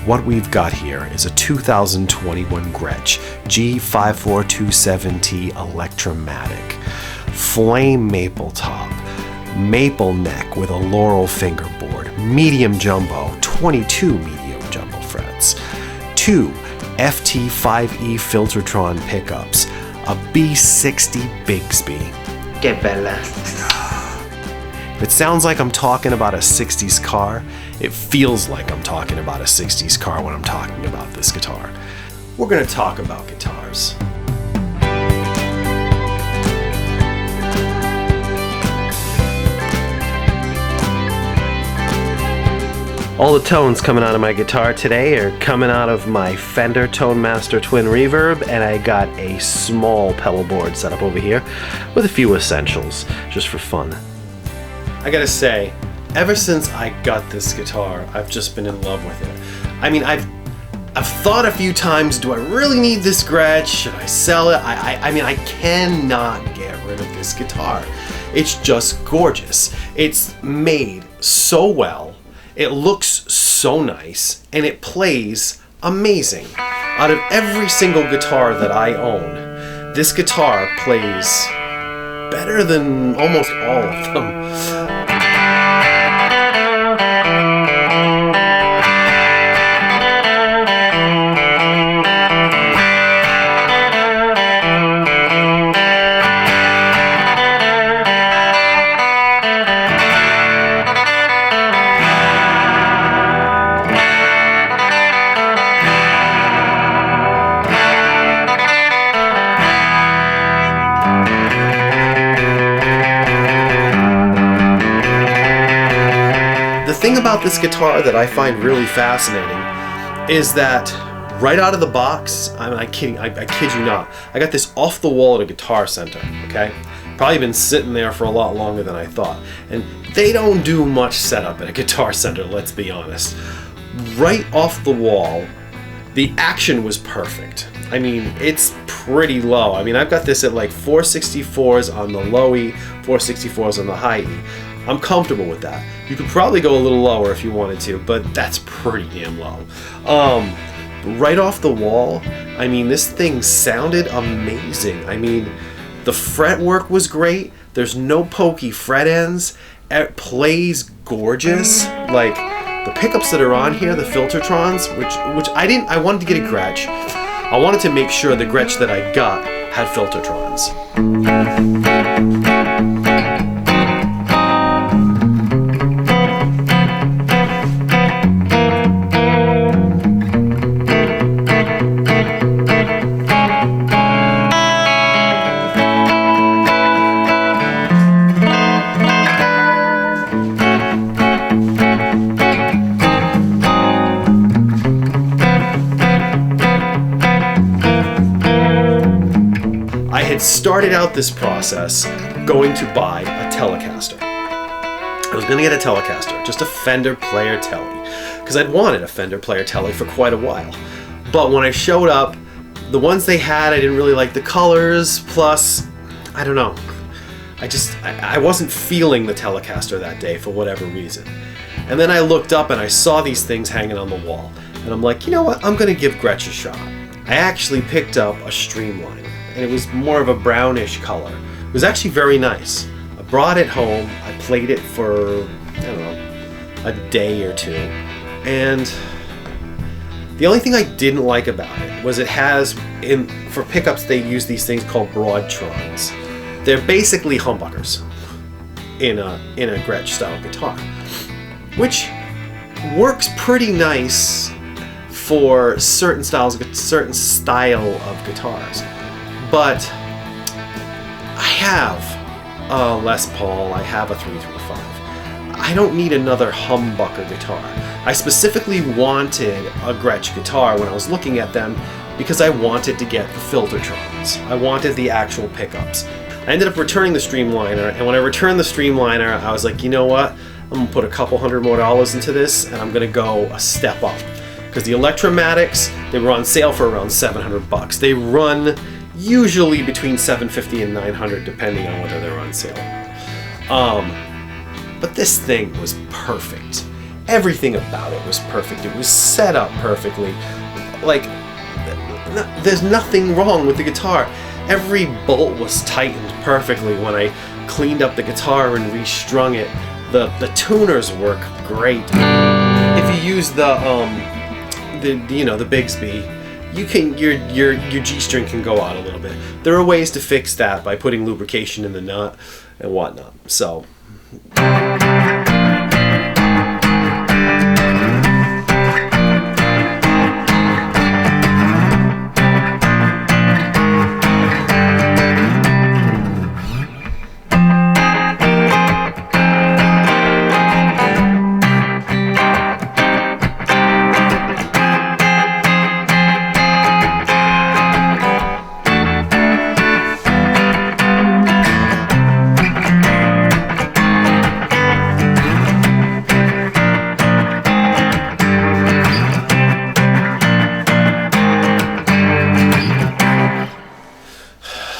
what we've got here is a 2021 GRETSCH G5427T Electromatic. Flame maple top, maple neck with a laurel fingerboard, medium jumbo, 22 medium jumbo frets, 2 FT5E Filtertron pickups, a B60 Bigsby. Que bella. If it sounds like I'm talking about a 60s car, it feels like I'm talking about a 60s car when I'm talking about this guitar. We're going to talk about guitars. All the tones coming out of my guitar today are coming out of my Fender Tone Master Twin Reverb, and I got a small pedal board set up over here with a few essentials, just for fun. I gotta say, ever since I got this guitar, I've just been in love with it. I mean, I've thought a few times, do I really need this GRETSCH? Should I sell it? I mean, I cannot get rid of this guitar. It's just gorgeous. It's made so well. It looks so nice, and it plays amazing. Out of every single guitar that I own, this guitar plays better than almost all of them. The thing about this guitar that I find really fascinating is that right out of the box, I'm not kidding, I kid you not, I got this off the wall at a Guitar Center, okay? Probably been sitting there for a lot longer than I thought. And they don't do much setup at a Guitar Center, let's be honest. Right off the wall, the action was perfect. I mean, it's pretty low. I mean, I've got this at like 464s on the low E, 464s on the high E. I'm comfortable with that. You could probably go a little lower if you wanted to, but that's pretty damn low. Right off the wall, I mean, this thing sounded amazing. I mean, the fretwork was great. There's no pokey fret ends. It plays gorgeous. Like the pickups that are on here, the Filtertrons, which I wanted to get a GRETSCH. I wanted to make sure the GRETSCH that I got had Filtertrons. I had started out this process going to buy a Telecaster. I was going to get a Telecaster, just a Fender Player Tele, because I'd wanted a Fender Player Tele for quite a while. But when I showed up, the ones they had, I didn't really like the colors, plus, I don't know, I wasn't feeling the Telecaster that day for whatever reason. And then I looked up and I saw these things hanging on the wall, and I'm like, you know what, I'm going to give GRETSCH a shot. I actually picked up a Streamliner, and it was more of a brownish color. It was actually very nice. I brought it home, I played it for, I don't know, a day or two, and the only thing I didn't like about it was it has, for pickups they use these things called Broadtrons. They're basically humbuckers in a GRETSCH style guitar, which works pretty nice for certain style of guitars. But I have a Les Paul, I have a 335. I don't need another humbucker guitar. I specifically wanted a GRETSCH guitar when I was looking at them because I wanted to get the Filtertrons. I wanted the actual pickups. I ended up returning the Streamliner, and when I returned the Streamliner, I was like, you know what? I'm gonna put a couple $100 more into this, and I'm gonna go a step up. Because the Electromatics, they were on sale for around $700. They run usually between $750 and $900, depending on whether they're on sale. But this thing was perfect. Everything about it was perfect. It was set up perfectly. Like, there's nothing wrong with the guitar. Every bolt was tightened perfectly when I cleaned up the guitar and restrung it. The tuners work great. If you use the Bigsby, you can your G string can go out a little bit. There are ways to fix that by putting lubrication in the nut and whatnot. So.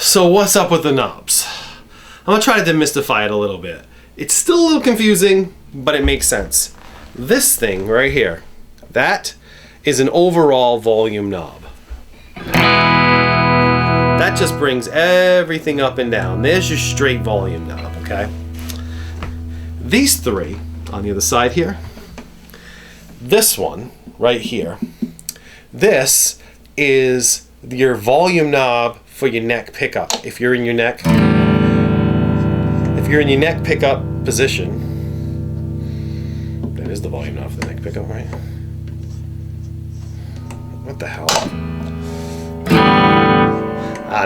So what's up with the knobs? I'm gonna try to demystify it a little bit. It's still a little confusing, but it makes sense. This thing right here, that is an overall volume knob. That just brings everything up and down. There's your straight volume knob, okay? These three on the other side here, this one right here, this is your volume knob for your neck pickup. If you're in your neck pickup position, that is the volume knob for the neck pickup, right? What the hell?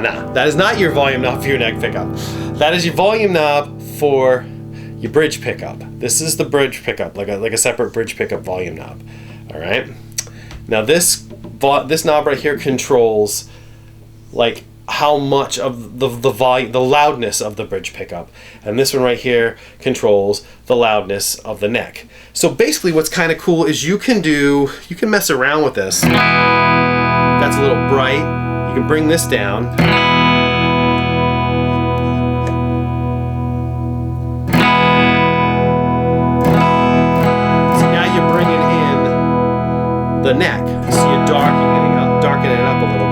No, that is not your volume knob for your neck pickup. That is your volume knob for your bridge pickup. This is the bridge pickup, like a separate bridge pickup volume knob. All right. Now this knob right here controls like how much of the volume, the loudness of the bridge pickup, and this one right here controls the loudness of the neck. So basically, what's kind of cool is you can mess around with this. That's a little bright. You can bring this down. So now you're bringing in the neck, so you're darkening it up a little bit.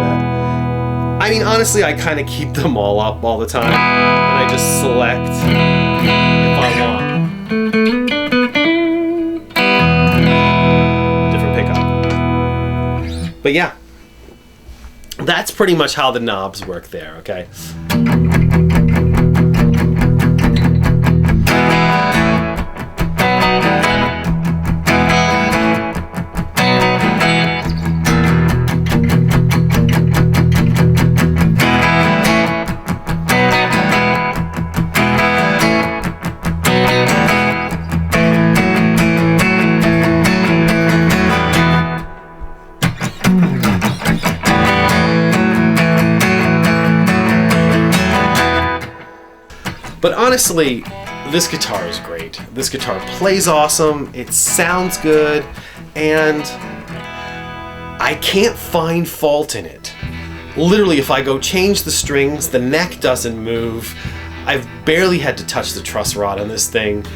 I mean, honestly, I kind of keep them all up all the time, and I just select if I want different pickup. But yeah, that's pretty much how the knobs work there, okay? But honestly, this guitar is great. This guitar plays awesome, it sounds good, and I can't find fault in it. Literally, if I go change the strings, the neck doesn't move. I've barely had to touch the truss rod on this thing.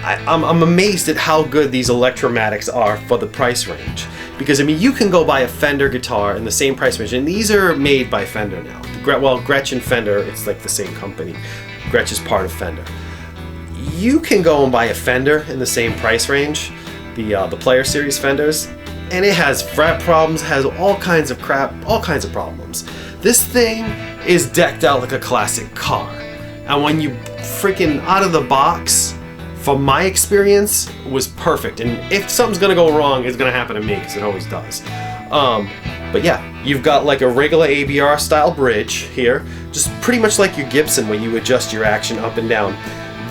I'm amazed at how good these Electromatics are for the price range. Because, I mean, you can go buy a Fender guitar in the same price range, and these are made by Fender now. Well, GRETSCH and Fender, it's like the same company. GRETSCH is part of Fender. You can go and buy a Fender in the same price range, the Player Series Fenders, and it has fret problems, has all kinds of crap, all kinds of problems. This thing is decked out like a classic car. And when you freaking out of the box, from my experience, was perfect. And if something's gonna go wrong, it's gonna happen to me, because it always does. But yeah, you've got like a regular ABR style bridge here, just pretty much like your Gibson when you adjust your action up and down.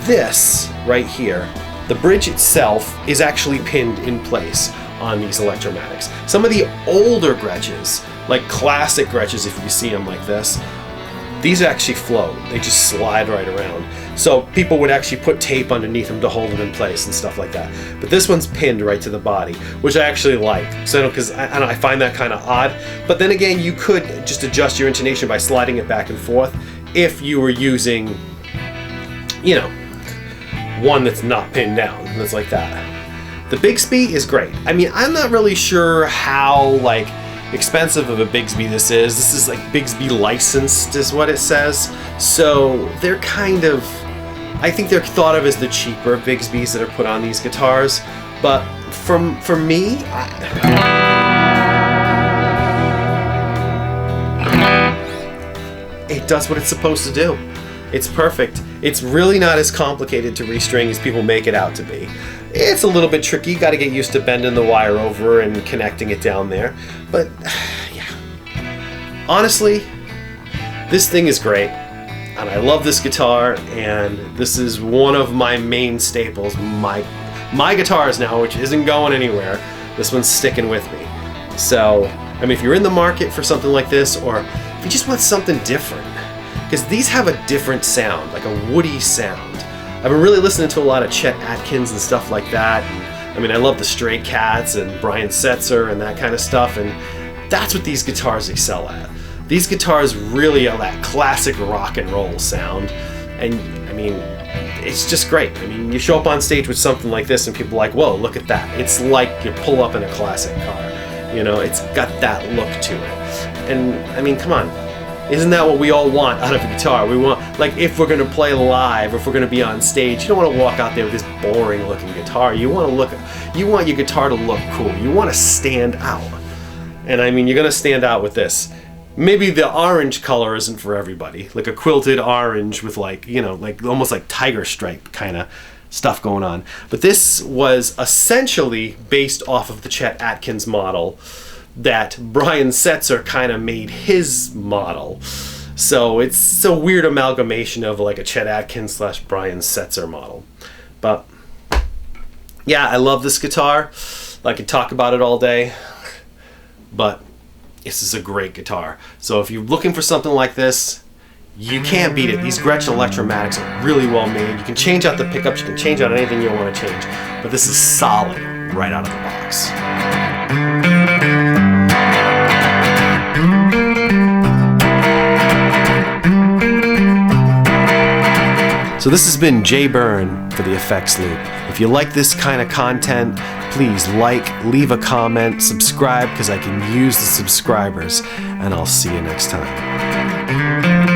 This right here, the bridge itself is actually pinned in place on these Electromatics. Some of the older Gretches, like classic Gretches if you see them like this, these actually float. They just slide right around. So people would actually put tape underneath them to hold them in place and stuff like that. But this one's pinned right to the body, which I actually like. So because I find that kind of odd. But then again, you could just adjust your intonation by sliding it back and forth if you were using, you know, one that's not pinned down. That's like that. The Bigsby is great. I mean, I'm not really sure how like expensive of a Bigsby this is. This is like Bigsby licensed is what it says. So they're kind of, I think they're thought of as the cheaper Bigsbys that are put on these guitars. But for me, it does what it's supposed to do. It's perfect. It's really not as complicated to restring as people make it out to be. It's a little bit tricky. You got to get used to bending the wire over and connecting it down there. But yeah, honestly, this thing is great. And I love this guitar, and this is one of my main staples. My guitars now, which isn't going anywhere. This one's sticking with me. So, I mean, if you're in the market for something like this, or if you just want something different, because these have a different sound, like a woody sound. I've been really listening to a lot of Chet Atkins and stuff like that. And, I mean, I love the Stray Cats and Brian Setzer and that kind of stuff, and that's what these guitars excel at. These guitars really are that classic rock and roll sound, and I mean, it's just great. I mean, you show up on stage with something like this and people are like, whoa, look at that. It's like you pull up in a classic car. You know, it's got that look to it. And I mean, come on. Isn't that what we all want out of a guitar? We want, like, if we're gonna play live, or if we're gonna be on stage, you don't want to walk out there with this boring looking guitar. You want your guitar to look cool. You want to stand out. And I mean, you're gonna stand out with this. Maybe the orange color isn't for everybody, like a quilted orange with like, you know, like almost like tiger stripe kind of stuff going on. But this was essentially based off of the Chet Atkins model that Brian Setzer kind of made his model. So it's a weird amalgamation of like a Chet Atkins / Brian Setzer model. But yeah, I love this guitar. I could talk about it all day, but this is a great guitar. So if you're looking for something like this, you can't beat it. These GRETSCH Electromatics are really well made. You can change out the pickups, you can change out anything you want to change, but this is solid right out of the box. So this has been Jay Byrne for the Effects Loop. If you like this kind of content, please like, leave a comment, subscribe, because I can use the subscribers, and I'll see you next time.